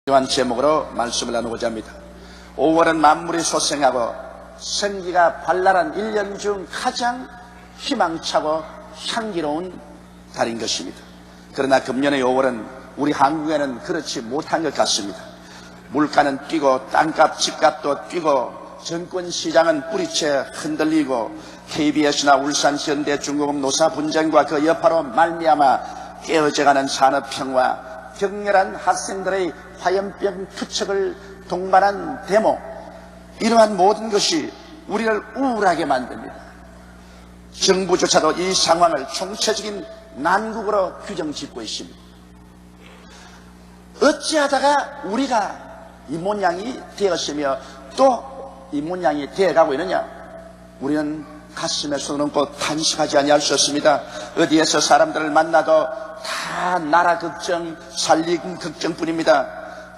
이러한 제목으로 말씀을 나누고자 합니다. 5월은 만물이 소생하고 생기가 발랄한 1년 중 가장 희망차고 향기로운 달인 것입니다. 그러나 금년의 5월은 우리 한국에는 그렇지 못한 것 같습니다. 물가는 뛰고 땅값 집값도 뛰고 정권시장은 뿌리채 흔들리고 KBS나 울산현대중공업 노사 분쟁과 그 여파로 말미암아 깨어져가는 산업평화, 격렬한 학생들의 화염병 투척을 동반한 데모, 이러한 모든 것이 우리를 우울하게 만듭니다. 정부조차도 이 상황을 총체적인 난국으로 규정짓고 있습니다. 어찌하다가 우리가 이 모양이 되었으며 또 이 모양이 되어가고 있느냐? 우리는 가슴에 손을 얹고 탄식하지 아니할 수 없습니다. 어디에서 사람들을 만나도 다 나라 걱정, 살림 걱정뿐입니다.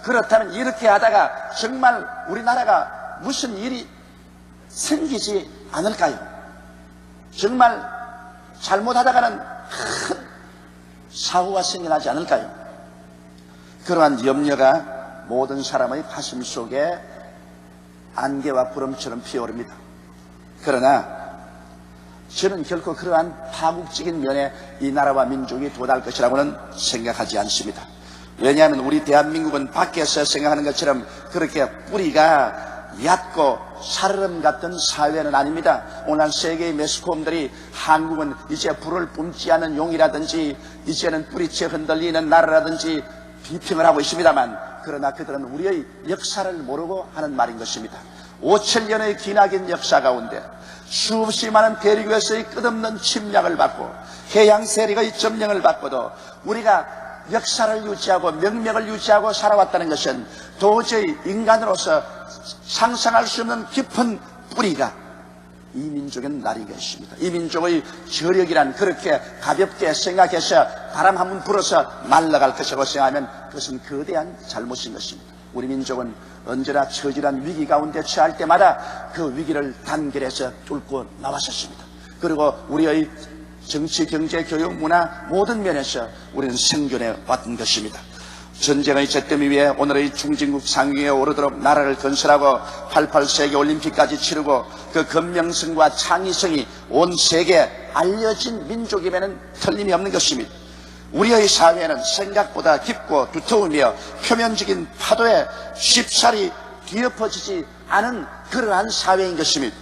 그렇다면 이렇게 하다가 정말 우리나라가 무슨 일이 생기지 않을까요? 정말 잘못하다가는 큰 사고가 생겨나지 않을까요? 그러한 염려가 모든 사람의 가슴 속에 안개와 구름처럼 피어오릅니다. 그러나 저는 결코 그러한 파국적인 면에 이 나라와 민족이 도달할 것이라고는 생각하지 않습니다. 왜냐하면 우리 대한민국은 밖에서 생각하는 것처럼 그렇게 뿌리가 얕고 살얼음 같은 사회는 아닙니다. 오늘 세계의 매스컴들이 한국은 이제 불을 뿜지 않은 용이라든지 이제는 뿌리채 흔들리는 나라라든지 비평을 하고 있습니다만, 그러나 그들은 우리의 역사를 모르고 하는 말인 것입니다. 5,000년의 기나긴 역사 가운데 수없이 많은 대륙에서의 끝없는 침략을 받고 해양 세력의 점령을 받고도 우리가 역사를 유지하고 명맥을 유지하고 살아왔다는 것은 도저히 인간으로서 상상할 수 없는 깊은 뿌리가 이 민족에는 나리가 있습니다. 이 민족의 저력이란 그렇게 가볍게 생각해서 바람 한 번 불어서 날아갈 것이라고 생각하면 그것은 거대한 잘못인 것입니다. 우리 민족은 언제나 처절한 위기 가운데 처할 때마다 그 위기를 단결해서 뚫고 나왔었습니다. 그리고 우리의 정치, 경제, 교육, 문화 모든 면에서 우리는 생존해 왔던 것입니다. 전쟁의 잿더미 위에 오늘의 중진국 상위에 오르도록 나라를 건설하고 88 세계 올림픽까지 치르고 그 건명성과 창의성이 온 세계에 알려진 민족임에는 틀림이 없는 것입니다. 우리의 사회는 생각보다 깊고 두터우며 표면적인 파도에 쉽사리 뒤엎어지지 않은 그러한 사회인 것입니다.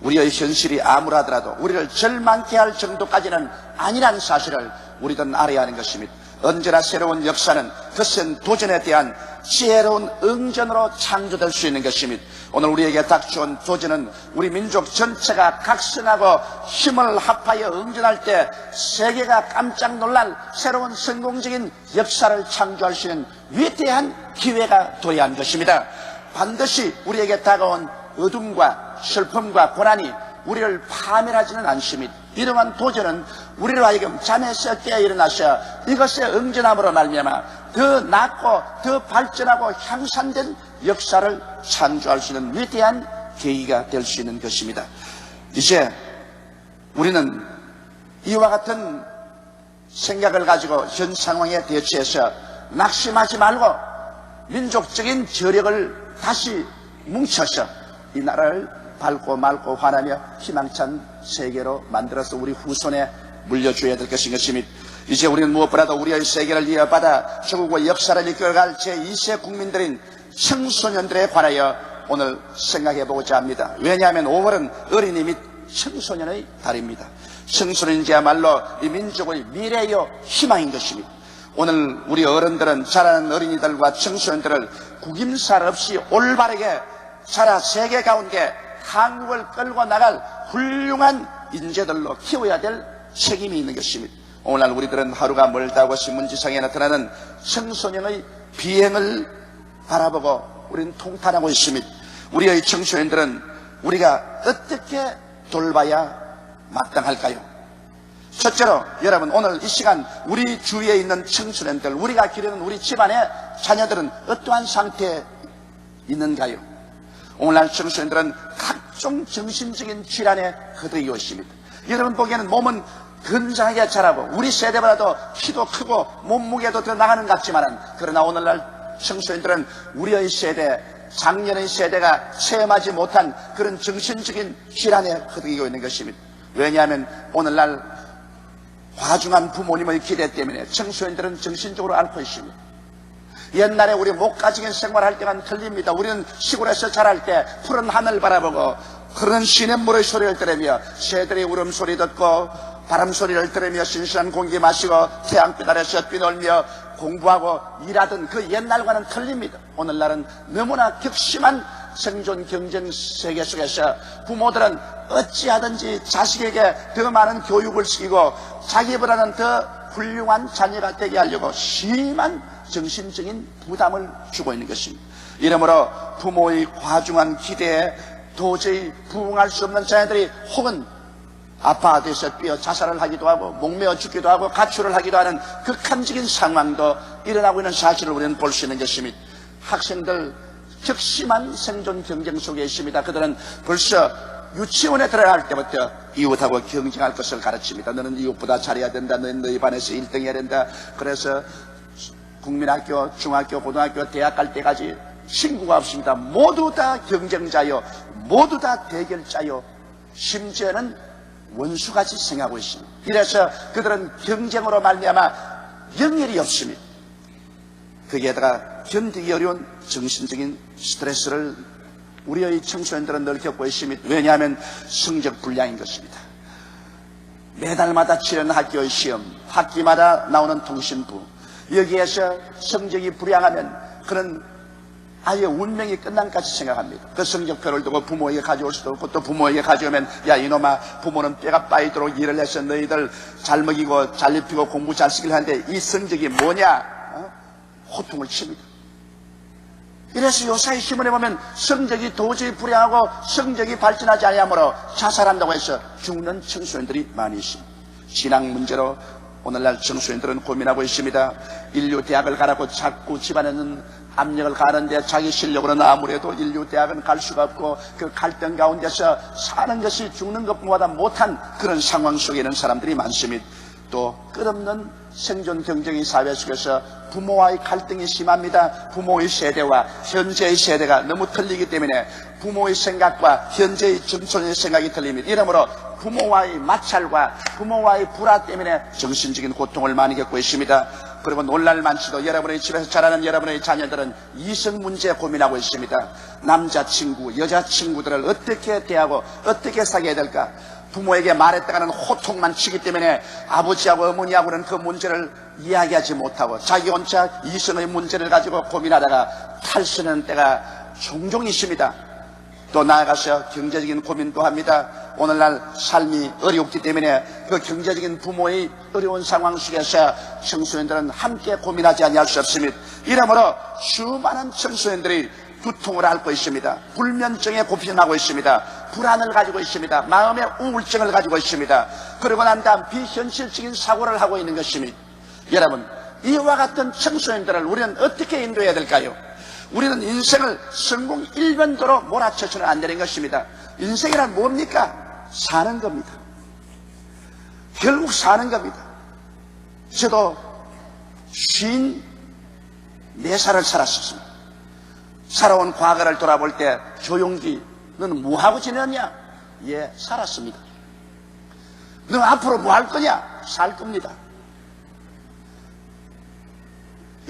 우리의 현실이 암울하더라도 우리를 절망케 할 정도까지는 아니라는 사실을 우리들은 알아야 하는 것입니다. 언제나 새로운 역사는 거센 도전에 대한 지혜로운 응전으로 창조될 수 있는 것입니다. 오늘 우리에게 닥쳐온 도전은 우리 민족 전체가 각성하고 힘을 합하여 응전할 때 세계가 깜짝 놀랄 새로운 성공적인 역사를 창조할 수 있는 위대한 기회가 되어야 하는 것입니다. 반드시 우리에게 다가온 어둠과 슬픔과 고난이 우리를 파멸하지는 않습니다. 이러한 도전은 우리로 하여금 잠에서 깨어 일어나서 이것에 응전함으로 말미암아 더 낫고 더 발전하고 향상된 역사를 창조할 수 있는 위대한 계기가 될 수 있는 것입니다. 이제 우리는 이와 같은 생각을 가지고 현 상황에 대처해서 낙심하지 말고 민족적인 저력을 다시 뭉쳐서 이 나라를 밝고 맑고 환하며 희망찬 세계로 만들어서 우리 후손에 물려줘야 될 것인 것입니다. 이제 우리는 무엇보다도 우리의 세계를 이어받아 조국의 역사를 이끌어갈 제2세 국민들인 청소년들에 관하여 오늘 생각해보고자 합니다. 왜냐하면 5월은 어린이 및 청소년의 달입니다. 청소년이야말로 이 민족의 미래요 희망인 것입니다. 오늘 우리 어른들은 자라는 어린이들과 청소년들을 구김살 없이 올바르게 자라 세계 가운데 한국을 끌고 나갈 훌륭한 인재들로 키워야 될 책임이 있는 것입니다. 오늘날 우리들은 하루가 멀다고 신문지상에 나타나는 청소년의 비행을 바라보고 우리는 통탄하고 있습니다. 우리의 청소년들은 우리가 어떻게 돌봐야 마땅할까요? 첫째로 여러분, 오늘 이 시간 우리 주위에 있는 청소년들, 우리가 기르는 우리 집안의 자녀들은 어떠한 상태에 있는가요? 오늘날 청소년들은 각종 정신적인 질환에 허덕이고 있습니다. 여러분 보기에는 몸은 건장하게 자라고 우리 세대보다도 키도 크고 몸무게도 더 나가는 것 같지만, 그러나 오늘날 청소년들은 우리의 세대, 작년의 세대가 체험하지 못한 그런 정신적인 질환에 휘둘리고 있는 것입니다. 왜냐하면 오늘날 과중한 부모님의 기대 때문에 청소년들은 정신적으로 앓고 있습니다. 옛날에 우리 목가정인 생활할 때와는 틀립니다. 우리는 시골에서 자랄 때 푸른 하늘 바라보고 흐르는 시냇물의 소리를 들으며 새들의 울음소리 듣고 바람소리를 들으며 신선한 공기 마시고 태양빛 아래서 뛰놀며 공부하고 일하던 그 옛날과는 틀립니다. 오늘날은 너무나 격심한 생존 경쟁 세계 속에서 부모들은 어찌하든지 자식에게 더 많은 교육을 시키고 자기보다는 더 훌륭한 자녀가 되게 하려고 심한 정신적인 부담을 주고 있는 것입니다. 이러므로 부모의 과중한 기대에 도저히 부응할 수 없는 자녀들이 혹은 아파트에서 뛰어 자살을 하기도 하고 목매어 죽기도 하고 가출을 하기도 하는 극한적인 상황도 일어나고 있는 사실을 우리는 볼 수 있는 것입니다. 학생들 격심한 생존 경쟁 속에 있습니다. 그들은 벌써 유치원에 들어갈 때부터 이웃하고 경쟁할 것을 가르칩니다. 너는 이웃보다 잘해야 된다. 너는 너희 반에서 1등 해야 된다. 그래서 국민학교, 중학교, 고등학교, 대학 갈 때까지 친구가 없습니다. 모두 다 경쟁자요, 모두 다 대결자요, 심지어는 원수같이 생각하고 있습니다. 이래서 그들은 경쟁으로 말미암아 영열이 없습니다. 거기에다가 견디기 어려운 정신적인 스트레스를 우리의 청소년들은 늘 겪고 있습니다. 왜냐하면 성적 불량인 것입니다. 매달마다 치르는 학교의 시험, 학기마다 나오는 통신부, 여기에서 성적이 불량하면 그는 아예 운명이 끝난까지 생각합니다. 그 성적표를 두고 부모에게 가져올 수도 없고 또 부모에게 가져오면 야 이놈아 부모는 뼈가 빠이도록 일을 해서 너희들 잘 먹이고 잘 입히고 공부 잘 시키려 하는데 이 성적이 뭐냐? 호통을 칩니다. 이래서 요사이 신문에 보면 성적이 도저히 불량하고 성적이 발전하지 아니하므로 자살한다고 해서 죽는 청소년들이 많이 있습니다. 신앙 문제로 오늘날 청소년들은 고민하고 있습니다. 인류대학을 가라고 자꾸 집안에는 압력을 가하는데 자기 실력으로는 아무래도 인류대학은 갈 수가 없고 그 갈등 가운데서 사는 것이 죽는 것보다 못한 그런 상황 속에 있는 사람들이 많습니다. 또 끝없는 생존 경쟁의 사회 속에서 부모와의 갈등이 심합니다. 부모의 세대와 현재의 세대가 너무 틀리기 때문에 부모의 생각과 현재의 청소년의 생각이 틀립니다. 이러므로 부모와의 마찰과 부모와의 불화 때문에 정신적인 고통을 많이 겪고 있습니다. 그리고 놀랄 만치도 여러분의 집에서 자라는 여러분의 자녀들은 이성 문제에 고민하고 있습니다. 남자친구, 여자친구들을 어떻게 대하고 어떻게 사귀어야 될까? 부모에게 말했다가는 호통만 치기 때문에 아버지하고 어머니하고는 그 문제를 이야기하지 못하고 자기 혼자 이성의 문제를 가지고 고민하다가 탈선하는 때가 종종 있습니다. 또 나아가서 경제적인 고민도 합니다. 오늘날 삶이 어렵기 때문에 그 경제적인 부모의 어려운 상황 속에서 청소년들은 함께 고민하지 아니할 수 없습니다. 이러므로 수많은 청소년들이 두통을 앓고 있습니다. 불면증에 고민하고 있습니다. 불안을 가지고 있습니다. 마음의 우울증을 가지고 있습니다. 그러고 난 다음 비현실적인 사고를 하고 있는 것입니다. 여러분, 이와 같은 청소년들을 우리는 어떻게 인도해야 될까요? 우리는 인생을 성공 일변도로 몰아쳐서는 안 되는 것입니다. 인생이란 뭡니까? 사는 겁니다. 결국 사는 겁니다. 저도 54살을 살았습니다. 살아온 과거를 돌아볼 때 조용기 너는 뭐하고 지냈냐? 예, 살았습니다. 너 앞으로 뭐 할 거냐? 살 겁니다.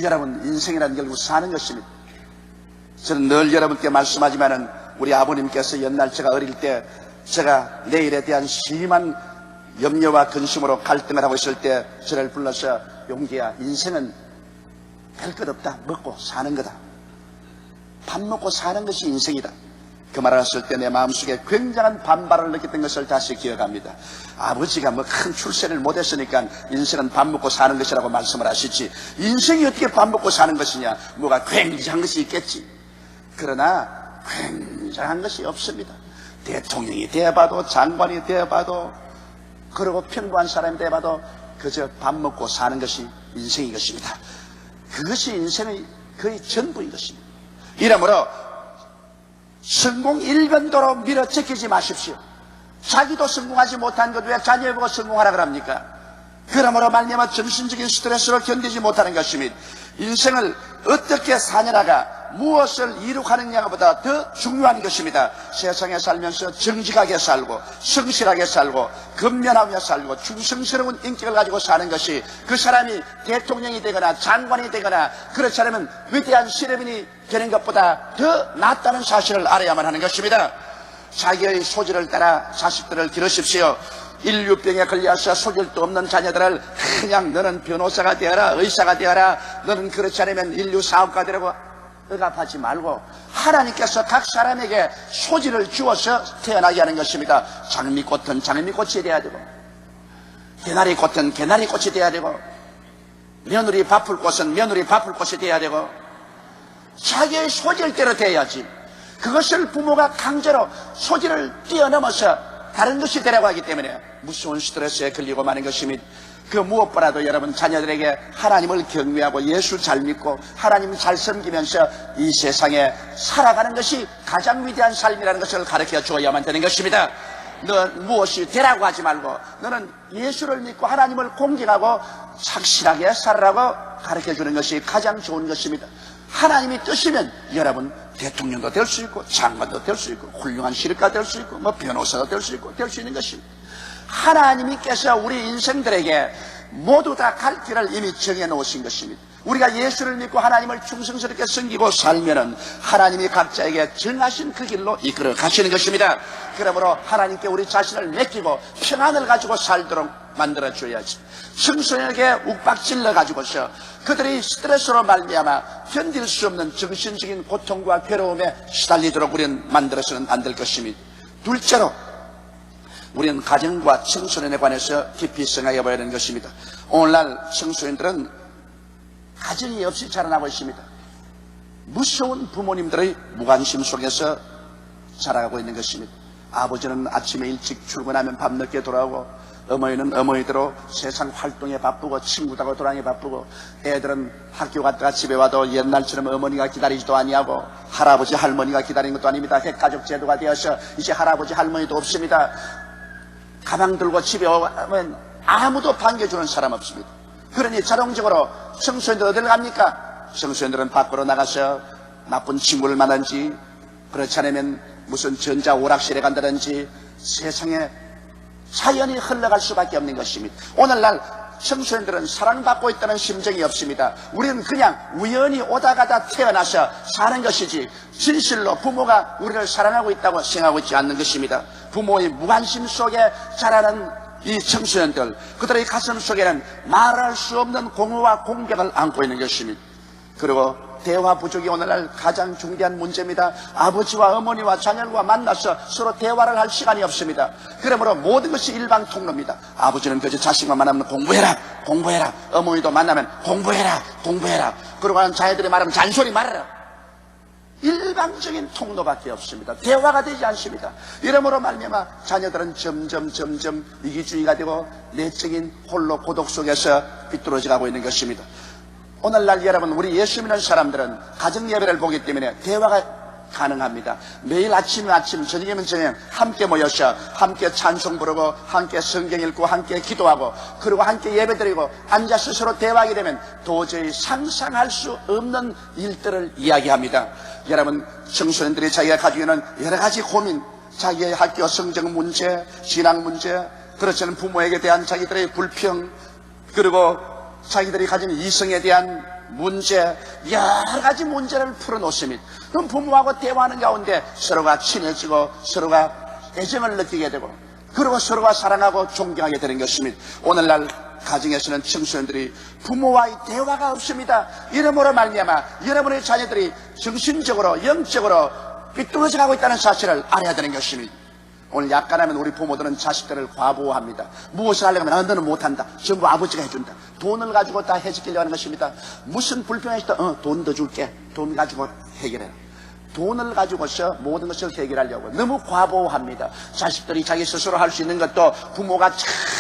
여러분, 인생이란 결국 사는 것입니다. 저는 늘 여러분께 말씀하지만은 우리 아버님께서 옛날 제가 어릴 때 제가 내일에 대한 심한 염려와 근심으로 갈등을 하고 있을 때 저를 불러서 용기야, 인생은 별 것 없다. 먹고 사는 거다. 밥 먹고 사는 것이 인생이다. 그 말을 했을 때 내 마음속에 굉장한 반발을 느꼈던 것을 다시 기억합니다. 아버지가 뭐 큰 출세를 못했으니까 인생은 밥 먹고 사는 것이라고 말씀을 하시지 인생이 어떻게 밥 먹고 사는 것이냐? 뭐가 굉장한 것이 있겠지. 그러나 굉장한 것이 없습니다. 대통령이 되어봐도 장관이 되어봐도 그리고 평범한 사람이 되어봐도 그저 밥 먹고 사는 것이 인생인 것입니다. 그것이 인생의 거의 전부인 것입니다. 이러므로 성공 일변도로 밀어제끼지 마십시오. 자기도 성공하지 못한 것 왜 자녀 보고 성공하라 그럽니까? 그러므로 말미암아 정신적인 스트레스를 견디지 못하는 것입니다. 인생을 어떻게 사느냐가 무엇을 이룩하느냐보다 더 중요한 것입니다. 세상에 살면서 정직하게 살고 성실하게 살고 근면하며 살고 충성스러운 인격을 가지고 사는 것이 그 사람이 대통령이 되거나 장관이 되거나 그렇지 않으면 위대한 시민이 되는 것보다 더 낫다는 사실을 알아야만 하는 것입니다. 자기의 소질을 따라 자식들을 기르십시오. 인류병에 걸려서 소질도 없는 자녀들을 그냥 너는 변호사가 되어라, 의사가 되어라, 너는 그렇지 않으면 인류 사업가 되라고 억압하지 말고 하나님께서 각 사람에게 소질을 주어서 태어나게 하는 것입니다. 장미꽃은 장미꽃이 돼야 되고 개나리꽃은 개나리꽃이 돼야 되고 며느리 바쁠 꽃은 며느리 바쁠 꽃이 돼야 되고 자기의 소질대로 돼야지. 그것을 부모가 강제로 소질을 뛰어넘어서 다른 것이 되라고 하기 때문에 무서운 스트레스에 걸리고 마는 것입니다. 그 무엇보다도 여러분 자녀들에게 하나님을 경외하고 예수 잘 믿고 하나님 잘 섬기면서 이 세상에 살아가는 것이 가장 위대한 삶이라는 것을 가르쳐 주어야만 되는 것입니다. 너 무엇이 되라고 하지 말고 너는 예수를 믿고 하나님을 공경하고 착실하게 살아라고 가르쳐 주는 것이 가장 좋은 것입니다. 하나님이 뜻이면 여러분 대통령도 될 수 있고 장관도 될 수 있고 훌륭한 시립가 될 수 있고 변호사도 될 수 있고 될 수 있는 것입니다. 하나님께서 우리 인생들에게 모두 다 갈 길을 이미 정해 놓으신 것입니다. 우리가 예수를 믿고 하나님을 충성스럽게 섬기고 살면은 하나님이 각자에게 정하신 그 길로 이끌어 가시는 것입니다. 그러므로 하나님께 우리 자신을 맡기고 평안을 가지고 살도록 만들어 줘야지. 청소년에게 욱박질러 가지고서 그들이 스트레스로 말미암아 견딜 수 없는 정신적인 고통과 괴로움에 시달리도록 우리는 만들어서는 안 될 것입니다. 둘째로 우리는 가정과 청소년에 관해서 깊이 생각해 봐야 하는 것입니다. 오늘날 청소년들은 가정이 없이 자라나고 있습니다. 무서운 부모님들의 무관심 속에서 자라가고 있는 것입니다. 아버지는 아침에 일찍 출근하면 밤늦게 돌아오고 어머니는 어머니대로 세상 활동에 바쁘고 친구들하고 돌아다니기 바쁘고 애들은 학교 갔다가 집에 와도 옛날처럼 어머니가 기다리지도 아니하고 할아버지 할머니가 기다리는 것도 아닙니다. 핵가족 제도가 되어서 이제 할아버지 할머니도 없습니다. 가방 들고 집에 오면 아무도 반겨주는 사람 없습니다. 그러니 자동적으로 청소년들 어디를 갑니까? 청소년들은 밖으로 나가서 나쁜 친구를 만나든지 그렇지 않으면 무슨 전자 오락실에 간다든지 세상에 자연히 흘러갈 수밖에 없는 것입니다. 오늘날 청소년들은 사랑받고 있다는 심정이 없습니다. 우리는 그냥 우연히 오다 가다 태어나서 사는 것이지 진실로 부모가 우리를 사랑하고 있다고 생각하고 있지 않는 것입니다. 부모의 무관심 속에 자라는 이 청소년들, 그들의 가슴 속에는 말할 수 없는 공허와 공격을 안고 있는 것입니다. 그리고 대화 부족이 오늘날 가장 중대한 문제입니다. 아버지와 어머니와 자녀과 만나서 서로 대화를 할 시간이 없습니다. 그러므로 모든 것이 일방 통로입니다. 아버지는 그저 자식만 만나면 공부해라 공부해라, 어머니도 만나면 공부해라 공부해라, 그러고 자녀들이 말하면 잔소리 말아라. 일방적인 통로밖에 없습니다. 대화가 되지 않습니다. 이러므로 말미암아 자녀들은 점점 이기주의가 되고 내적인 홀로 고독 속에서 비뚤어져 가고 있는 것입니다. 오늘날 여러분 우리 예수 믿는 사람들은 가정 예배를 보기 때문에 대화가 가능합니다. 매일 아침이면 아침, 저녁이면 저녁 함께 모여서 함께 찬송 부르고 함께 성경 읽고 함께 기도하고 그리고 함께 예배드리고 앉아서 서로 대화하게 되면 도저히 상상할 수 없는 일들을 이야기합니다. 여러분 청소년들이 자기가 가지고 있는 여러 가지 고민, 자기의 학교 성적 문제, 신앙 문제, 그렇지 않은 부모에게 대한 자기들의 불평, 그리고 자기들이 가진 이성에 대한 문제, 여러 가지 문제를 풀어놓습니다. 그럼 부모하고 대화하는 가운데 서로가 친해지고 서로가 애정을 느끼게 되고 그리고 서로가 사랑하고 존경하게 되는 것입니다. 오늘날 가정에서는 청소년들이 부모와의 대화가 없습니다. 이러므로 말미암아 여러분의 자녀들이 정신적으로 영적으로 삐뚤어져 가고 있다는 사실을 알아야 되는 것입니다. 오늘 약간하면 우리 부모들은 자식들을 과보호합니다. 무엇을 하려면 너는 못한다, 전부 아버지가 해준다, 돈을 가지고 다 해지키려고 하는 것입니다. 무슨 불평이 있다, 돈 더 줄게, 돈 가지고 해결해라. 돈을 가지고서 모든 것을 해결하려고 너무 과보호합니다. 자식들이 자기 스스로 할 수 있는 것도 부모가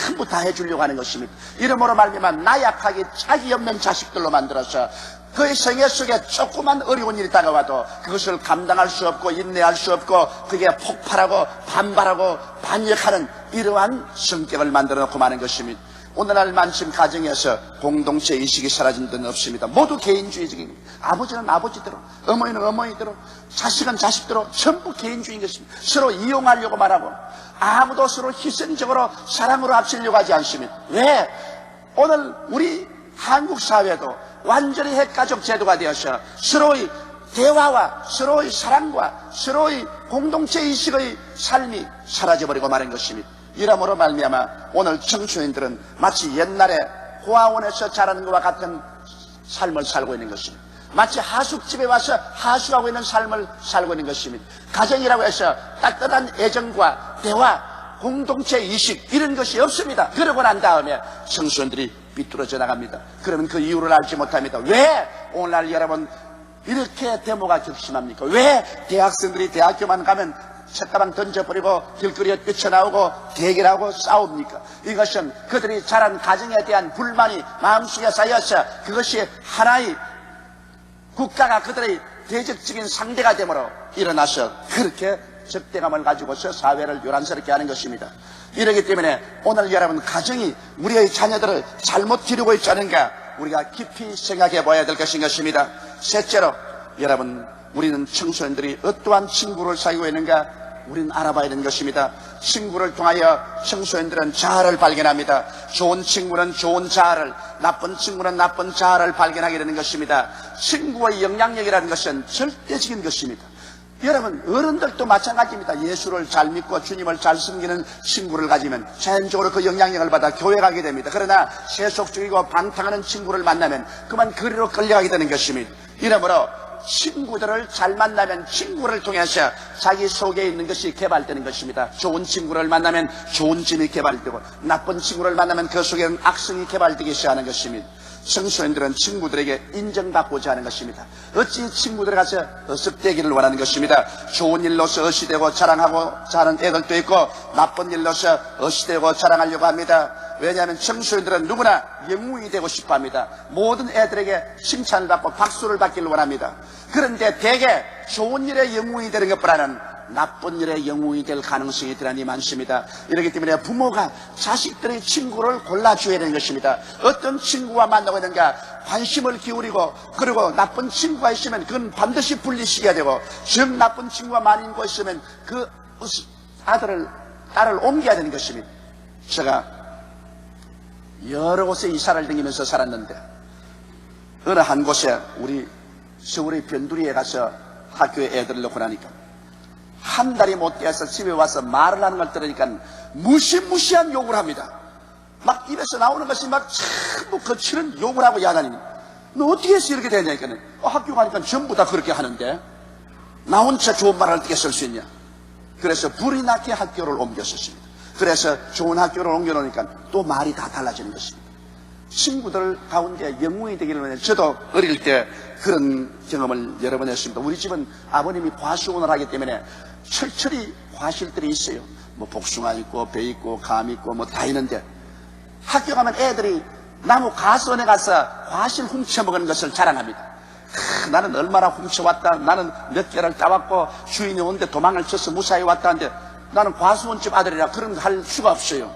전부 다 해주려고 하는 것입니다. 이러므로 말미암아 나약하게 자기 없는 자식들로 만들어서 그의 생애 속에 조그만 어려운 일이 다가와도 그것을 감당할 수 없고 인내할 수 없고 그게 폭발하고 반발하고 반역하는 이러한 성격을 만들어 놓고 마는 것입니다. 오늘날 많은 가정에서 공동체 의식이 사라진 데는 없습니다. 모두 개인주의적인 겁니다. 아버지는 아버지대로, 어머니는 어머니대로, 자식은 자식대로 전부 개인주의인 것입니다. 서로 이용하려고 말하고 아무도 서로 희생적으로 사랑으로 앞서려고 하지 않습니다. 왜? 오늘 우리 한국 사회도 완전히 핵가족 제도가 되어서 서로의 대화와 서로의 사랑과 서로의 공동체 의식의 삶이 사라져버리고 마는 것입니다. 이러므로 말미암아 오늘 청소년들은 마치 옛날에 고아원에서 자라는 것과 같은 삶을 살고 있는 것입니다. 마치 하숙집에 와서 하숙하고 있는 삶을 살고 있는 것입니다. 가정이라고 해서 따뜻한 애정과 대화, 공동체 의식 이런 것이 없습니다. 그러고 난 다음에 청소년들이 삐뚤어져 나갑니다. 그러면 그 이유를 알지 못합니다. 왜 오늘날 여러분 이렇게 데모가 격심합니까? 왜 대학생들이 대학교만 가면 책가방 던져버리고 길거리에 뛰쳐나오고 대결하고 싸웁니까? 이것은 그들이 자란 가정에 대한 불만이 마음속에 쌓여서 그것이 하나의 국가가 그들의 대적적인 상대가 되므로 일어나서 그렇게 적대감을 가지고서 사회를 요란스럽게 하는 것입니다. 이러기 때문에 오늘 여러분 가정이 우리의 자녀들을 잘못 기르고 있지 않은가 우리가 깊이 생각해 봐야 될 것인 것입니다. 셋째로 여러분 우리는 청소년들이 어떠한 친구를 사귀고 있는가 우리는 알아봐야 되는 것입니다. 친구를 통하여 청소년들은 자아를 발견합니다. 좋은 친구는 좋은 자아를, 나쁜 친구는 나쁜 자아를 발견하게 되는 것입니다. 친구의 영향력이라는 것은 절대적인 것입니다. 여러분 어른들도 마찬가지입니다. 예수를 잘 믿고 주님을 잘 섬기는 친구를 가지면 자연적으로 그 영향력을 받아 교회 가게 됩니다. 그러나 세속적이고 방탕하는 친구를 만나면 그만 그리로 끌려가게 되는 것입니다. 이러므로 친구들을 잘 만나면 친구를 통해서 자기 속에 있는 것이 개발되는 것입니다. 좋은 친구를 만나면 좋은 점이 개발되고 나쁜 친구를 만나면 그 속에는 악성이 개발되기 시작하는 것입니다. 청소년들은 친구들에게 인정받고자 하는 것입니다. 어찌 친구들에 가서 어석되기를 원하는 것입니다. 좋은 일로서 어시되고 자랑하고 자는 애들도 있고 나쁜 일로서 어시되고 자랑하려고 합니다. 왜냐하면 청소년들은 누구나 영웅이 되고 싶어 합니다. 모든 애들에게 칭찬을 받고 박수를 받기를 원합니다. 그런데 대개 좋은 일에 영웅이 되는 것보다는 나쁜 일에 영웅이 될 가능성이 대단히 많습니다. 이렇기 때문에 부모가 자식들의 친구를 골라줘야 되는 것입니다. 어떤 친구와 만나고 있는가 관심을 기울이고 그리고 나쁜 친구가 있으면 그건 반드시 분리시켜야 되고 즉 나쁜 친구가 많이 있으면 그 딸을 옮겨야 되는 것입니다. 제가 여러 곳에 이사를 다니면서 살았는데 어느 한 곳에 우리 서울의 변두리에 가서 학교에 애들을 놓고 나니까 한 달이 못 돼서 집에 와서 말을 하는 걸 들으니까 무시무시한 욕을 합니다. 막 입에서 나오는 것이 막 전부 거칠은 욕을 하고 야단이. 너 어떻게 해서 이렇게 되냐니까 학교 가니까 전부 다 그렇게 하는데 나 혼자 좋은 말을 어떻게 쓸 수 있냐. 그래서 불이 나게 학교를 옮겼었습니다. 그래서 좋은 학교를 옮겨놓으니까 또 말이 다 달라지는 것입니다. 친구들 가운데 영웅이 되기를 원해요. 저도 어릴 때 그런 경험을 여러 번 했습니다. 우리 집은 아버님이 과수원을 하기 때문에 철철이 과실들이 있어요. 뭐 복숭아 있고 배 있고 감 있고 뭐 다 있는데 학교 가면 애들이 나무 가수원에 가서 과실 훔쳐먹는 것을 자랑합니다. 나는 얼마나 훔쳐왔다. 나는 몇 개를 따왔고 주인이 오는데 도망을 쳐서 무사히 왔다 하는데 나는 과수원집 아들이라 그런 거 할 수가 없어요.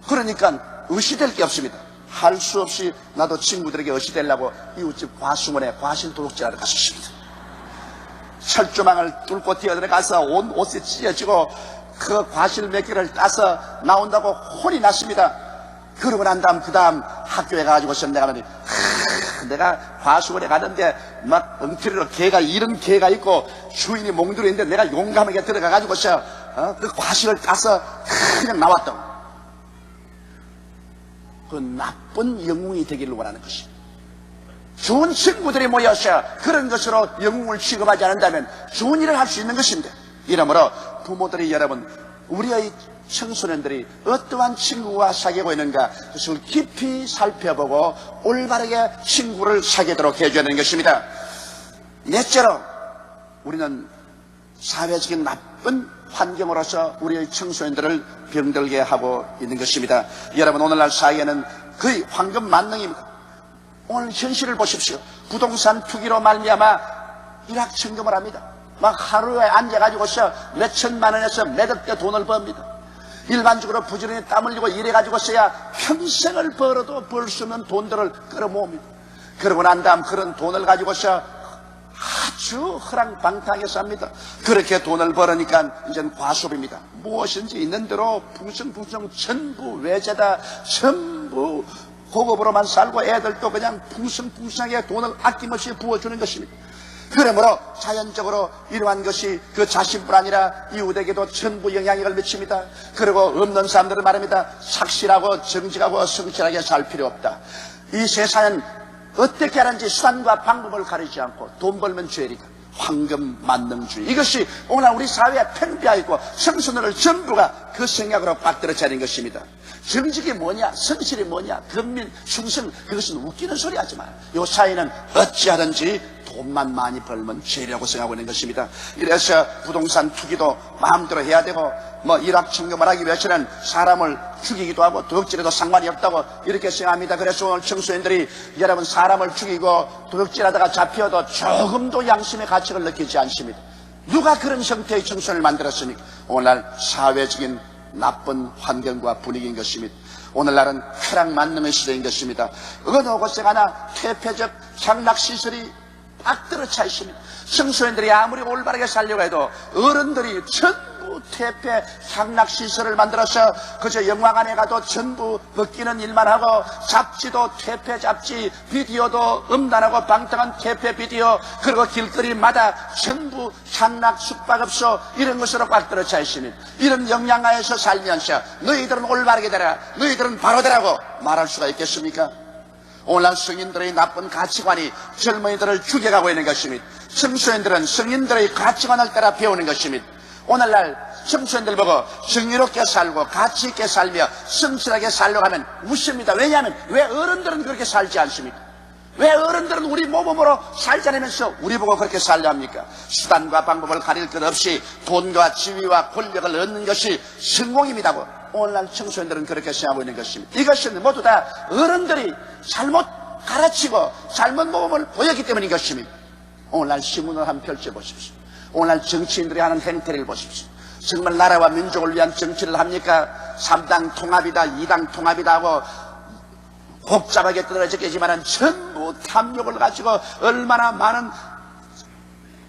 그러니까 의시될 게 없습니다. 할 수 없이 나도 친구들에게 의시되려고 이웃집 과수원에 과실 도둑질하러 갔었습니다. 철조망을 뚫고 뛰어들어가서 온 옷이 찢어지고 그 과실 몇 개를 따서 나온다고 혼이 났습니다. 그러고 난 다음 그 다음 학교에 가가지고서 내가 과수원에 갔는데 막 엉터리로 개가 이런 개가 있고 주인이 몽둥이 있는데 내가 용감하게 들어가가지고서 그 과실을 따서 그냥 나왔다고. 그 나쁜 영웅이 되기를 원하는 것입니다. 좋은 친구들이 모여서 그런 것으로 영웅을 취급하지 않는다면 좋은 일을 할 수 있는 것입니다. 이러므로 부모들이 여러분 우리의 청소년들이 어떠한 친구와 사귀고 있는가 그것을 깊이 살펴보고 올바르게 친구를 사귀도록 해줘야 하는 것입니다. 넷째로 우리는 사회적인 나쁜 환경으로서 우리의 청소년들을 병들게 하고 있는 것입니다. 여러분 오늘날 사회는 거의 황금 만능입니다. 오늘 현실을 보십시오. 부동산 투기로 말미암아 일확천금을 합니다. 막 하루에 앉아가지고서 몇 천만 원에서 몇억 대 돈을 법니다. 일반적으로 부지런히 땀 흘리고 일해가지고서야 평생을 벌어도 벌 수 없는 돈들을 끌어모읍니다. 그러고 난 다음 그런 돈을 가지고서 아주 허랑방탕하게 삽니다. 그렇게 돈을 벌으니까 이제는 과소비입니다. 무엇인지 있는 대로 풍성풍성 전부 외제다, 전부 고급으로만 살고 애들도 그냥 풍성풍성하게 돈을 아낌없이 부어주는 것입니다. 그러므로 자연적으로 이러한 것이 그 자신뿐 아니라 이웃에게도 전부 영향력을 미칩니다. 그리고 없는 사람들은 말합니다. 착실하고 정직하고 성실하게 살 필요 없다. 이 세상은 어떻게 하는지 수단과 방법을 가리지 않고 돈 벌면 죄리다. 황금 만능주의. 이것이 오늘 우리 사회에 팽배하고 있고 청소년들 전부가 그 생각으로 빠뜨려차린 것입니다. 정직이 뭐냐, 성실이 뭐냐, 근민, 충성, 그것은 웃기는 소리 하지 마요. 이 사회는 어찌하든지 돈만 많이 벌면 죄라고 생각하고 있는 것입니다. 이래서 부동산 투기도 마음대로 해야 되고 일확천금을 하기 위해서는 사람을 죽이기도 하고 도둑질해도 상관이 없다고 이렇게 생각합니다. 그래서 오늘 청소년들이 여러분 사람을 죽이고 도둑질하다가 잡혀도 조금도 양심의 가책을 느끼지 않습니다. 누가 그런 형태의 청소년을 만들었습니까? 오늘날 사회적인 나쁜 환경과 분위기인 것입니다. 오늘날은 쾌락 만능의 시대인 것입니다. 어느 곳에 가나 퇴폐적 향락시설이 딱 들어차 있습니다. 청소년들이 아무리 올바르게 살려고 해도 어른들이 전부 퇴폐 향락시설을 만들어서 그저 영화관에 가도 전부 벗기는 일만 하고 잡지도 퇴폐 잡지, 비디오도 음란하고 방탕한 퇴폐 비디오, 그리고 길거리마다 전부 향락 숙박업소 이런 것으로 꽉 들어차 있습니다. 이런 영향하에서 살면서 너희들은 올바르게 되라, 너희들은 바로 되라고 말할 수가 있겠습니까? 오늘날 성인들의 나쁜 가치관이 젊은이들을 죽여가고 있는 것입니다. 청소년들은 성인들의 가치관을 따라 배우는 것입니다. 오늘날 청소년들 보고 정의롭게 살고 가치 있게 살며 성실하게 살려고 하면 웃습니다. 왜냐하면 왜 어른들은 그렇게 살지 않습니까? 왜 어른들은 우리 모범으로 살자면서 우리 보고 그렇게 살려 합니까? 수단과 방법을 가릴 것 없이 돈과 지위와 권력을 얻는 것이 성공입니다고 오늘날 청소년들은 그렇게 생각하고 있는 것입니다. 이것은 모두 다 어른들이 잘못 가르치고 잘못 모범을 보였기 때문인 것입니다. 오늘날 신문을 한번 펼쳐보십시오. 오늘날 정치인들이 하는 행태를 보십시오. 정말 나라와 민족을 위한 정치를 합니까? 3당 통합이다, 2당 통합이다 하고 복잡하게 떨어졌겠지만 전부 탐욕을 가지고 얼마나 많은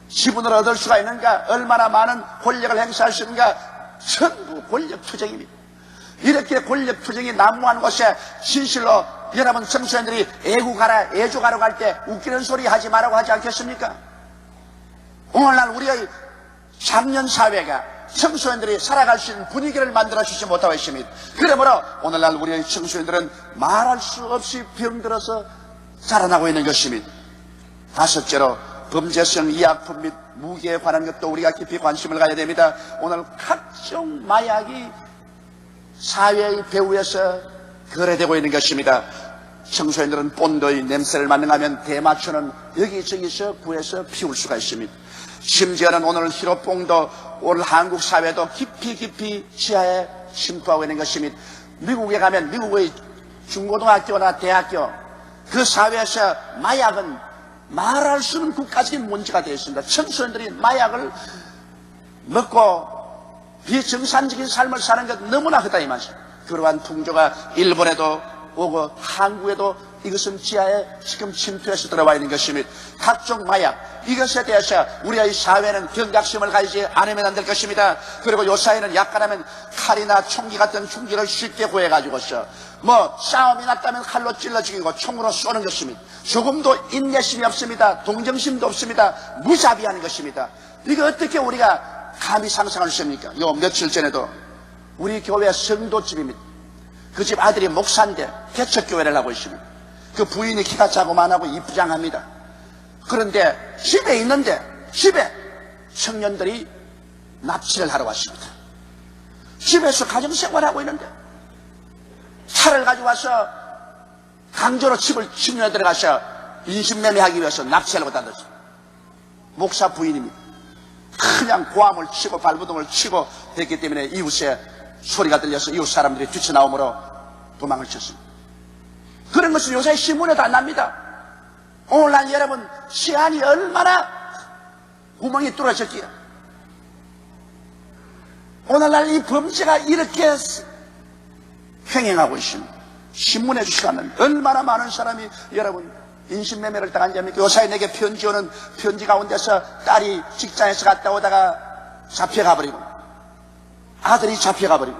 지분을 얻을 수가 있는가, 얼마나 많은 권력을 행사할 수 있는가, 전부 권력투쟁입니다. 이렇게 권력투쟁이 난무한 곳에 진실로 여러분 청소년들이 애국하라, 애족하러 갈 때 웃기는 소리 하지 말라고 하지 않겠습니까? 오늘날 우리의 장년 사회가 청소년들이 살아갈 수 있는 분위기를 만들어 주지 못하고 있습니다. 그러므로 오늘날 우리의 청소년들은 말할 수 없이 병들어서 자라나고 있는 것입니다. 다섯째로 범죄성 의약품 및 무기에 관한 것도 우리가 깊이 관심을 가져야 됩니다. 오늘 각종 마약이 사회의 배후에서 거래되고 있는 것입니다. 청소년들은 본도의 냄새를 맡는하면 대마초는 여기저기서 구해서 피울 수가 있습니다. 심지어는 오늘 히로뽕도 오늘 한국 사회도 깊이 지하에 침투하고 있는 것입니다. 미국에 가면 미국의 중고등학교나 대학교 그 사회에서 마약은 말할 수 없는 국가적인 문제가 되어 있습니다. 청소년들이 마약을 먹고 비정상적인 삶을 사는 것 너무나 크다 이 말이죠. 그러한 풍조가 일본에도 오고 한국에도 이것은 지하에 지금 침투해서 들어와 있는 것입니다. 각종 마약 이것에 대해서 우리의 사회는 경각심을 가지지 않으면 안 될 것입니다. 그리고 이 사회는 약간하면 칼이나 총기 같은 총기를 쉽게 구해가지고서 싸움이 났다면 칼로 찔러 죽이고 총으로 쏘는 것입니다. 조금도 인내심이 없습니다. 동정심도 없습니다. 무자비한 것입니다. 이거 어떻게 우리가 감히 상상할 수 있습니까? 요 며칠 전에도 우리 교회 성도집입니다. 그 집 아들이 목사인데 개척교회를 하고 있습니다. 그 부인이 키가 자고만하고 이쁘장합니다. 그런데 집에 있는데 집에 청년들이 납치를 하러 왔습니다. 집에서 가정생활하고 있는데 차를 가지고 와서 강제로 집을 침략에 들어가서 인신매매하기 위해서 납치하려고 다녔어요. 목사 부인입니다. 그냥 고함을 치고 발부동을 치고 됐기 때문에 이웃에 소리가 들려서 이웃 사람들이 뛰쳐나오므로 도망을 쳤습니다. 그런 것은 요새 신문에도 안 납니다. 오늘날 여러분 시안이 얼마나 구멍이 뚫어졌기에 오늘날 이 범죄가 이렇게 횡행하고 있습니다. 신문에 주시면 얼마나 많은 사람이 여러분 인신매매를 당한지 압니까? 요사이 내게 편지 오는 편지 가운데서 딸이 직장에서 갔다 오다가 잡혀가버리고 아들이 잡혀가버리고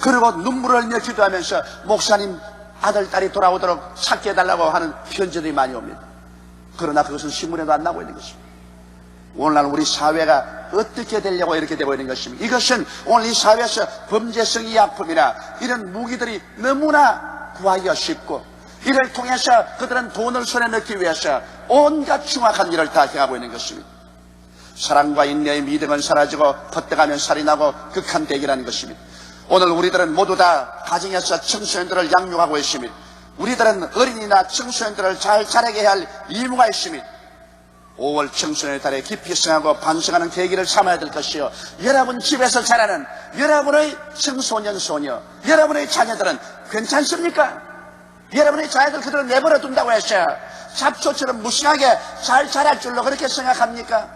그리고 눈물을 흘려 기도하면서 목사님 아들 딸이 돌아오도록 찾게 해달라고 하는 편지들이 많이 옵니다. 그러나 그것은 신문에도 안 나오고 있는 것입니다. 오늘날 우리 사회가 어떻게 되려고 이렇게 되고 있는 것입니다. 이것은 오늘 이 사회에서 범죄성의 약품이나 이런 무기들이 너무나 구하기가 쉽고 이를 통해서 그들은 돈을 손에 넣기 위해서 온갖 흉악한 일을 다 행하고 있는 것입니다. 사랑과 인내의 미덕은 사라지고 퍼뜩하면 살인하고 극한 대기라는 것입니다. 오늘 우리들은 모두 다 가정에서 청소년들을 양육하고 있습니다. 우리들은 어린이나 청소년들을 잘 자라게 해야 할 의무가 있습니다. 5월 청소년의 달에 깊이 생각하고 반성하는 계기를 삼아야 될 것이요, 여러분 집에서 자라는 여러분의 청소년 소녀, 여러분의 자녀들은 괜찮습니까? 여러분의 자녀들 그대로 내버려 둔다고 해서 잡초처럼 무심하게 잘 자랄 줄로 그렇게 생각합니까?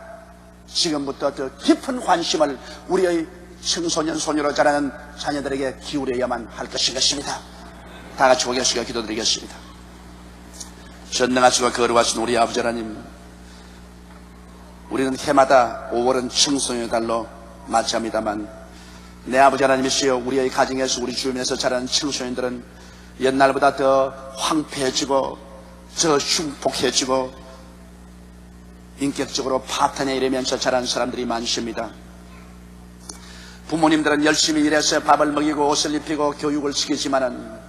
지금부터 더 깊은 관심을 우리의 청소년 소녀로 자라는 자녀들에게 기울여야만 할 것입니다. 다 같이 고개숙여 기도드리겠습니다. 전능하시고 거룩하신 우리 아버지 하나님, 우리는 해마다 5월은 청소년의 달로 맞이합니다만 내 아버지 하나님이시여, 우리의 가정에서 우리 주변에서 자라는 청소년들은 옛날보다 더 황폐해지고 더 흉폭해지고 인격적으로 파탄에 이르면서 자란 사람들이 많습니다. 부모님들은 열심히 일해서 밥을 먹이고 옷을 입히고 교육을 시키지만은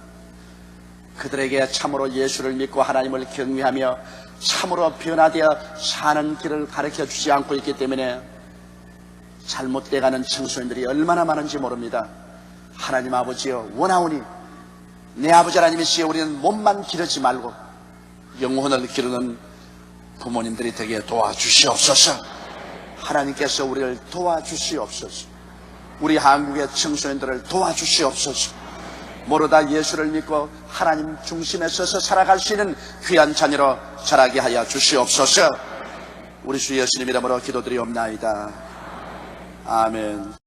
그들에게 참으로 예수를 믿고 하나님을 경외하며 참으로 변화되어 사는 길을 가르쳐 주지 않고 있기 때문에 잘못돼가는 청소년들이 얼마나 많은지 모릅니다. 하나님 아버지여, 원하오니 내 아버지 하나님이시여, 우리는 몸만 기르지 말고 영혼을 기르는 부모님들이 되게 도와주시옵소서. 하나님께서 우리를 도와주시옵소서. 우리 한국의 청소년들을 도와주시옵소서. 모두 예수를 믿고 하나님 중심에 서서 살아갈 수 있는 귀한 자녀로 자라게 하여 주시옵소서. 우리 주 예수님 이름으로 기도드리옵나이다. 아멘.